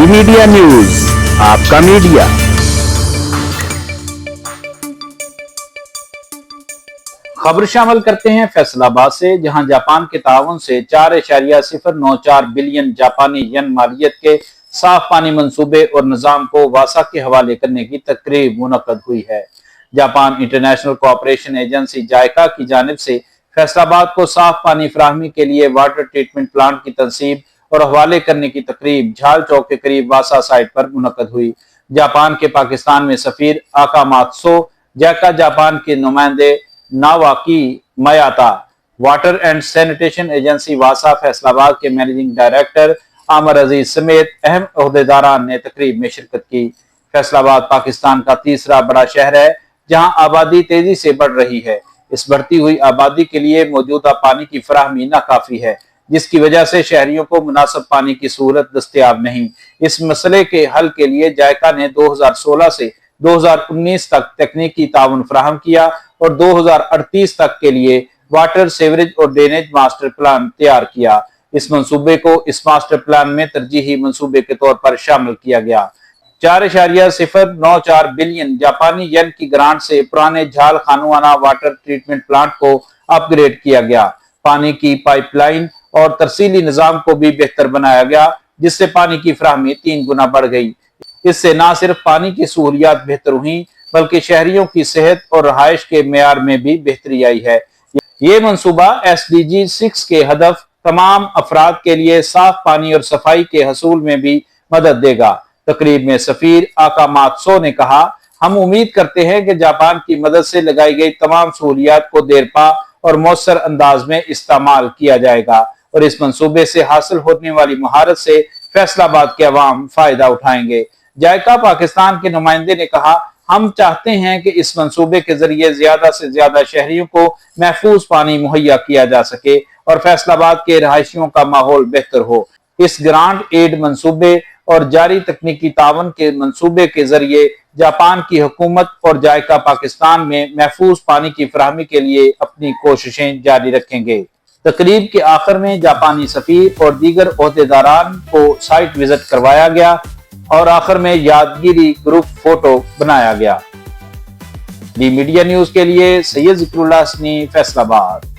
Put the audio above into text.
D media news, आपका media. खबर शामिल करते हैं फैसलाबाद से, जहां जापान के ताउन से 4.094 बिलियन जापानी येन मालियत के साफ पानी मंसूबे और निजाम को वासा के हवाले करने की तकरीब मुनक्कद हुई है। जापान इंटरनेशनल कोऑपरेशन एजेंसी जायका की जानिब से फैसलाबाद को साफ पानी फराहमी के लिए वाटर ट्रीटमेंट प्लांट की तंसीब और हवाले करने की तकरीब झाल चौक के करीब वासा साइट पर मुनक्कद हुई। जापान के पाकिस्तान में सफीर आका मात्सो, जायका जापान के नुमाइंदे नावाकी मयाता, वाटर एंड सैनिटेशन एजेंसी वासा फैसलाबाद के मैनेजिंग डायरेक्टर आमर अजीज समेत अहम ओहदेदारान ने तकरीब में शिरकत की। फैसलाबाद पाकिस्तान का तीसरा बड़ा शहर है, जहां आबादी तेजी से बढ़ रही है। इस बढ़ती हुई आबादी के लिए मौजूदा पानी की फराहमी नाकाफी है, जिसकी वजह से शहरियों को मुनासिब पानी की सहूलत दस्तयाब नहीं। इस मसले के हल के लिए जायका ने 2016 से 2019 तक तकनीकी ताउन फराहम किया और 2038 तक के लिए वाटर सेवरेज और ड्रेनेज मास्टर प्लान तैयार किया। इस मंसूबे को इस मास्टर प्लान में तरजीही मंसूबे के तौर पर शामिल किया गया। 4.094 बिलियन जापानी येन की ग्रांट से पुराने झाल खानुआना वाटर ट्रीटमेंट प्लांट को अपग्रेड किया गया। पानी की पाइपलाइन और तरसीली निजाम को भी बेहतर बनाया गया, जिससे पानी की फराहमी 3 गुना बढ़ गई। इससे न सिर्फ पानी की सहूलियात बेहतर हुई, बल्कि शहरियों की सेहत और रहायश के मेयार में भी बेहतरी आई है। ये मंसूबा SDG 6 के हदफ तमाम अफराद के लिए साफ पानी और सफाई के हसूल में भी मदद देगा। तकरीब में सफीर आका मात्सो ने कहा, हम उम्मीद करते हैं कि जापान की मदद से लगाई गई तमाम सहूलियात को देरपा और मौसर अंदाज में इस्तेमाल किया जाएगा और इस मंसूबे से हासिल होने वाली महारत से फैसलाबाद के अवाम फायदा उठाएंगे। जायका पाकिस्तान के नुमाइंदे ने कहा, हम चाहते हैं कि इस मंसूबे के जरिए ज्यादा से ज्यादा शहरियों को महफूज पानी मुहैया किया जा सके और फैसलाबाद के रहायशियों का माहौल बेहतर हो। इस ग्रांट एड मंसूबे और जारी तकनीकी तावन के मंसूबे के जरिए जापान की हुकूमत और जायका पाकिस्तान में महफूज पानी की फराहमी के लिए अपनी कोशिशें जारी रखेंगे। तकरीब के आखिर में जापानी सफीर और दीगर ओहदेदारान को साइट विजिट करवाया गया और आखिर में यादगिरी ग्रुप फोटो बनाया गया। डी मीडिया न्यूज के लिए सैयद जिक्रुल्लाह हसनी, फैसलाबाद।